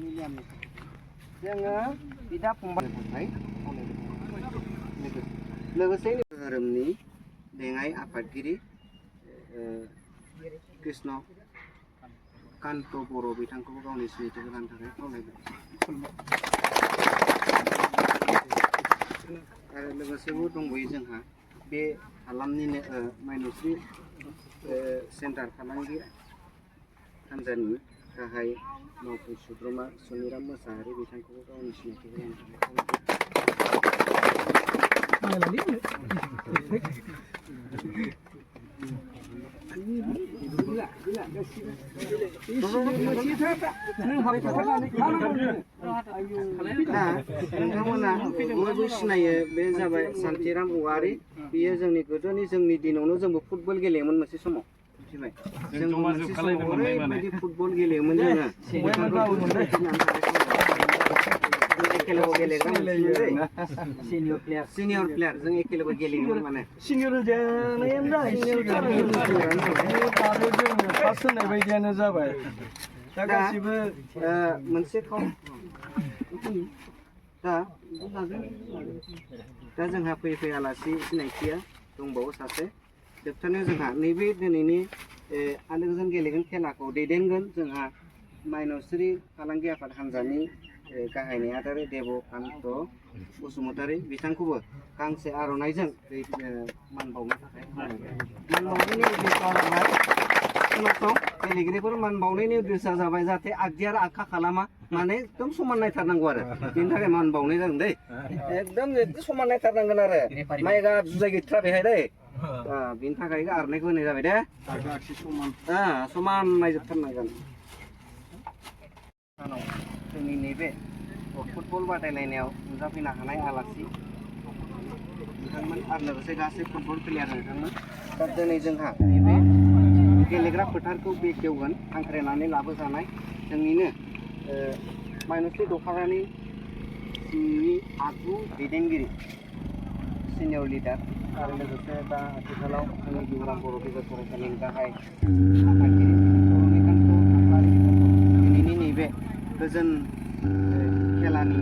मिलियननि जोङो बिदा फंबाय थाखाय लोगोसे धोरोमनि लेङाइ आफादगिरि कृष्ण कान्त बर' बिथांखौबो गावनि सिनायथिखौ लानो थाखाय खावलायबाय आरो लोगोसेबो दंबावो जोंहा बे हालामनिनो माइनस्रि सेन्टार फालांगि हान्जानि गाहाय मावफुं सोद्रोमा सनिराम मोसाहारि बिथांखौबो गावनि सिनायथिखौ लानो थाखाय नोंथांमोना बयबो सिनायो बे जाबाय सान्थिराम औवारि बियो जोंनि गोदोनि जोंनि दिनावनो जोंबो फुटबल गेलेयोमोन मोनसे समाव मिथिबाय जोंबो मोनसे समाव ओरैबायदि फुटबल गेलेयोमोन जोङो एखेलोगो गेलेग्रा सिनियर प्लेयार जों एखेलोगो गेलेयोमोन माने सिनियर बायदियानो जाबाय दा गासिबो मोनसे दा जोंहा फैयै फैयै आलासि सिनायथिया दंबावो सासे जोबथारनायाव जोंहा नैबे दिनैनि आलो गोजोन गेलेगोन खेलाखौ दैदेनगोन जोंहा माइनस्रि फालांगि आफाद हान्जानि गाहाय नेहाथारि देबकान्त बसुमतारी बिथांखौबो गांसे आर'नाइजों मान बावनो थाखाय मान बावनायनि उद्देश्यआ जाबाय खोनासं गेलेगिरिफोर मान बावनायनि उद्देश्यआ जाबाय जाहाथे आगदि आरो आखा खालामा माने एकदम समान नायथारनांगौ आरो बेनि थाखाय मान बावनाय जादों दै एकदम समान नायथारनांगोन आरो माइगा जुजाय गैथ्रा बेहाय दै बेनि थाखाय आर'नाइखौ होनाय जाबाय दे समान नायजोबथारनांगोन जोंनि नैबे फुटबल बादायलायनायाव नुजाफैनो हानाय आलासि नोंथांमोन आरो लोगोसे गासै फुटबल प्लेयार नोंथांमोन दा दिनै जोंहा नैबे गेलेग्रा फोथारखौ बेखेवगोन हांख्रायनानै लाबोजानाय जोंनिनो माइनस्रि दख'रानि आगु दैदेनगिरि सिनियर लिडार आरो लोगोसे दा आथिखालाव जोंनि बिग्राम बर' बिजाब फरायसालिनि गाहाय आफादगिरि दिनैनि नैबे गोजोन खेलानि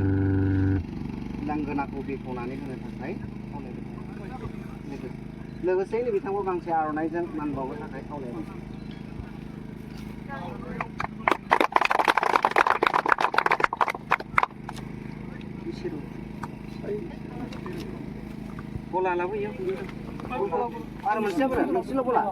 लांगोनाखौ बेखेवनानै होनो थाखाय खावलायबाय लोगोसेयैनो बिथांखौ गांसे आर'नाइजों मान बावनो थाखाय खावलायबाय bola lah bu ya ada masih apa masih lo bola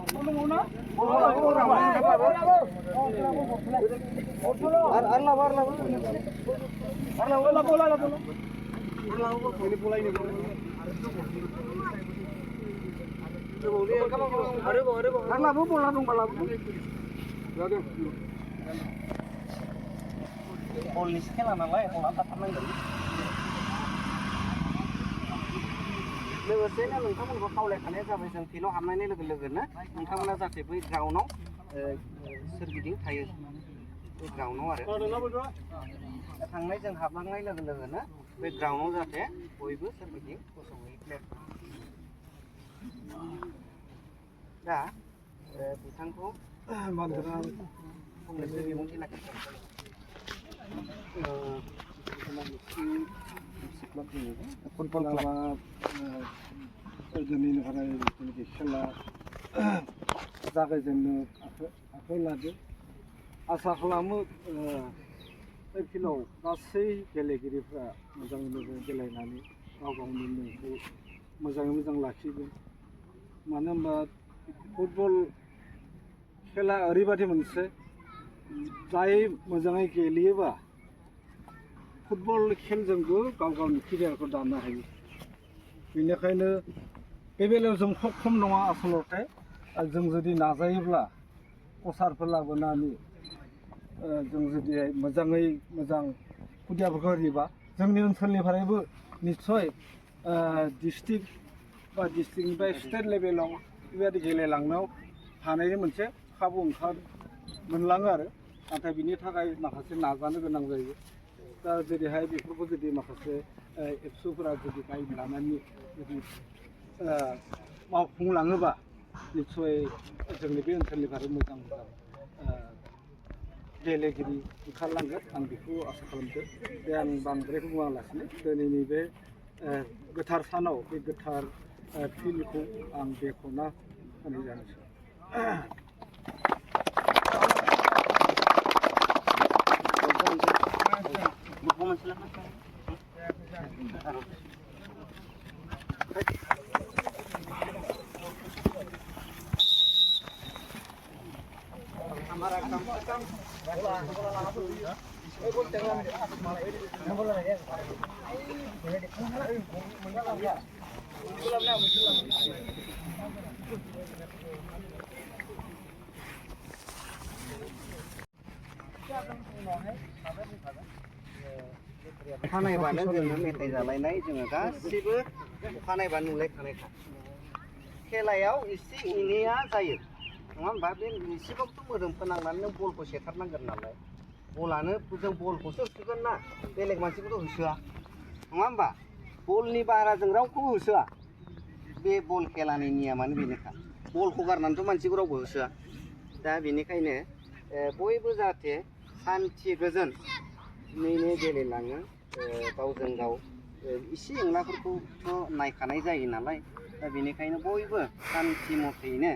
लोगोसेनो नोंथांमोनखौ खावलायखानाय जाबाय जों फिल्डआव हाबनाय लोगो लोगोनो नोंथांमोना जाहाथे बै ग्राउन्डआव सोरगिदिं थायो बे ग्राउन्डआव आरो थांनाय जों हाबलांनाय लोगो लोगोनो बे ग्राउन्डआव जाहाथे बयबो सोरगिदिं गसङै प्लेयार दा बिथांखौ फंनैसो बिबुंथि लाखिगोन फुटबल क्लाबा जोंनि नखरारि जिथुनाखि खेला जागायजेननो आखायाव लादों आसा खालामो बे फिल्डआव गासै गेलेगिरिफ्रा मोजाङै मोजां गेलेनानै गाव गावनि मुंखौ मोजाङै मोजां लाखिगोन मानो होनबा फुटबल खेला ओरैबायदि मोनसे जाय मोजाङै गेलेयोबा फुटबल खेलजोंबो गाव गावनि केरियारखौ दानो हायो बेनिखायनो बे बेलायाव जों खम नङा आसलते जों जुदि नाजायोब्ला कचारफोर लाबोनानै जों जुदि मोजाङै मोजां खुदियाफोरखौ होयोबा जोंनि ओनसोलनिफ्रायबो निस्सय डिस्ट्रिक्ट बा डिस्ट्रिक्टनिफ्राय स्टेट लेभेलाव बेबायदि गेलेलांनायाव हानायनि मोनसे खाबु मोनलाङो आरो नाथाय बिनि थाखाय माखासे नाजानो गोनां जायो दा जेरैहाय बेफोरखौ जुदि माखासे एबसुफोरा जुदि गाइड लानानै जुदि मावफुंलाङोबा निस्सय जोंनि बे ओनसोलनिफ्राय मोजां गेलेगिरि ओंखारलांगोन आं बेखौ आसा खालामदों। दे आं बांद्रायखौ बुङालासिनो दिनैनि बे गोथार सानाव बे गोथार फिल्डखौ आं बेखेवना होनाय जानोसै। हमारा कम से कम अखानायबानो जोङो मेथाइ जालायनाय जोङो गासिबो अखानायबानो नुलायखानायखा खेलायाव एसे एनैया जायो नङा होमबा बे एसेबाबोथ' मोदोम फोनांनानै नों बलखौ सेथारनांगोन नालाय बलानो जों बलखौसो होसोगोन ना बेलेग मानसिखौथ' होसोआ नङा होमबा बलनि बारा जों रावखौबो होसोआ बे बल खेलानि नियमानो बेनोखा बलखौ गारनानैथ' मानसिखौ रावबो होसोआ दा बेनिखायनो बयबो जाहाथे सान्थि गोजोन नैनो गेलेलाङो गावजों गाव एसे एंलाफोरखौथ' नायखानाय जायो नालाय दा बेनिखायनो बयबो सान्थि मथेयैनो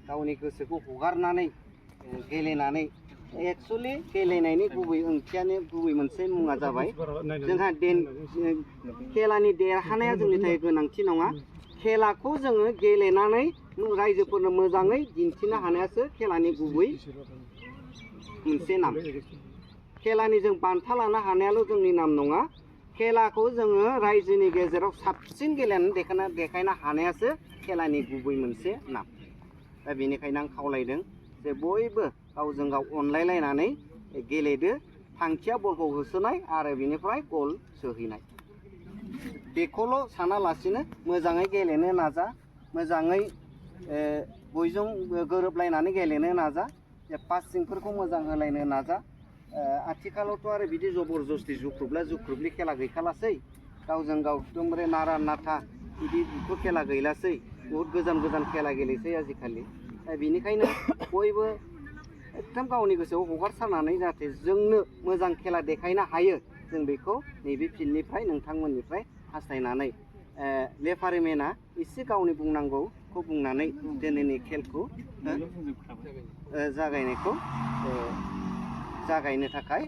गावनि गोसोखौ हगारनानै गेलेनानै एक्सुवेलि गेलेनायनि गुबै ओंथियानो गुबै मोनसे मुङा जाबाय जोंहा खेलानि देरहानाया जोंनि थाखाय गोनांथि नङा खेलाखौ जोङो गेलेनानै रायजोफोरनो मोजाङै दिन्थिनो हानायासो खेलानि गुबै मोनसे नाम खेलानि जों बान्था लानो हानायाल' जोंनि नाम नङा खेलाखौ जोङो रायजोनि गेजेराव साबसिन गेलेनानै देखायनो हानायासो खेलानि गुबै मोनसे नाम दा बेनिखायनो आं खावलायदों जे बयबो गावजों गाव अनलायलायनानै गेलेदो थांखिया बलखौ होसोनाय आरो बेनिफ्राय गल सोहैनाय बेखौल' सानालासिनो मोजाङै गेलेनो नाजा मोजाङै बयजों गोरोबलायनानै गेलेनो नाजा पासिंफोरखौ मोजां होलायनो नाजा आथिखालावथ' आरो बिदि जबरदस्ति जुख्रुबलि खेला गैखालासै गावजों गाव एकदमबारे नारा नाथा बिदिथ' खेला गैलासै बहुत गोजान गोजान खेला गेलेसै आजिखालि दा बेनिखायनो बयबो एकदम गावनि गोसोआव हगारसारनानै जाहाथे जोंनो मोजां खेला देखायनो हायो जों बेखौ नैबे फिल्डनिफ्राय नोंथांमोननिफ्राय हास्थायनानै रेफारिमेना एसे गावनि बुंनांगौखौ बुंनानै दिनैनि खेलखौ जागायनो थाखाय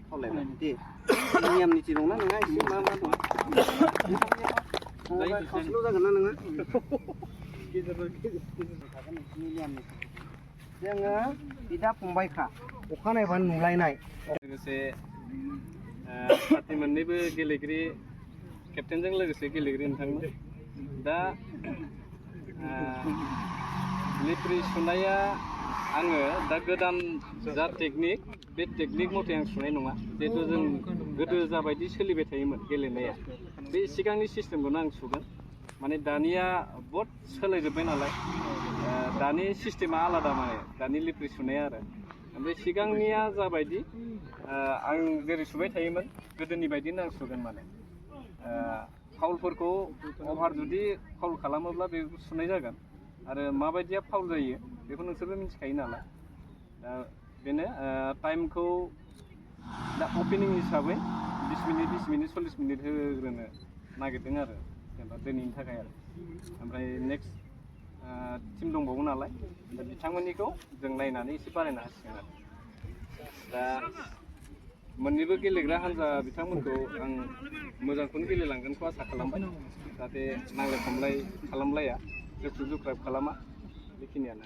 खावलायबाय दे नियम निथि दंना नोंहा एसे मा मा दं खावसेल' जागोन ना नोङो जोङो बिदा फंबायखा अखानायबानो नुलायनाय लोगोसे पार्टि मोननैबो गेलेगिरि केप्टेनजों लोगोसे गेलेगिरि नोंथांमोन दा लिफ्रि सुनाया आङो दा गोदान जा टेकनिक बे टेकनिक मथे आं सुनाय नङा जिहेतु जों गोदो जाबायदि सोलिबाय थायोमोन गेलेनाया बे सिगांनि सिस्टेमखौनो आं सुगोन माने दानिया बहुद सोलायजोब्बाय नालाय दानि सिस्टेमा आलादा माने दानि लिफ्रि सुनाया आरो ओमफ्राय सिगांनिया जाबायदि आं जेरै सुबाय थायोमोन गोदोनि बायदिनो आं सुगोन माने फाउलफोरखौ अभार जुदि फाउल खालामोब्ला बे सुनाय जागोन आरो माबायदिया फाउल जायो बेखौ नोंसोरबो मिथिखायो नालाय दा बेनो टाइमखौ दा अपेनिं हिसाबै 20 मिनिट 40 मिनिट होग्रोनो नागिरदों आरो जेनेबा दिनैनि थाखाय आरो ओमफ्राय नेक्स्ट टिम दंबावो नालाय दा बिथांमोननिखौ जों नायनानै एसे बारायनो हासिगोन आरो दा मोननैबो गेलेग्रा हान्जा बिथांमोनखौ आं मोजांखौनो गेलेलांगोनखौ आसा खालामबाय जाहाथे नांलाय खमलाय खालामलाया जुख्रुब जुख्राब खालामा बेखिनियानो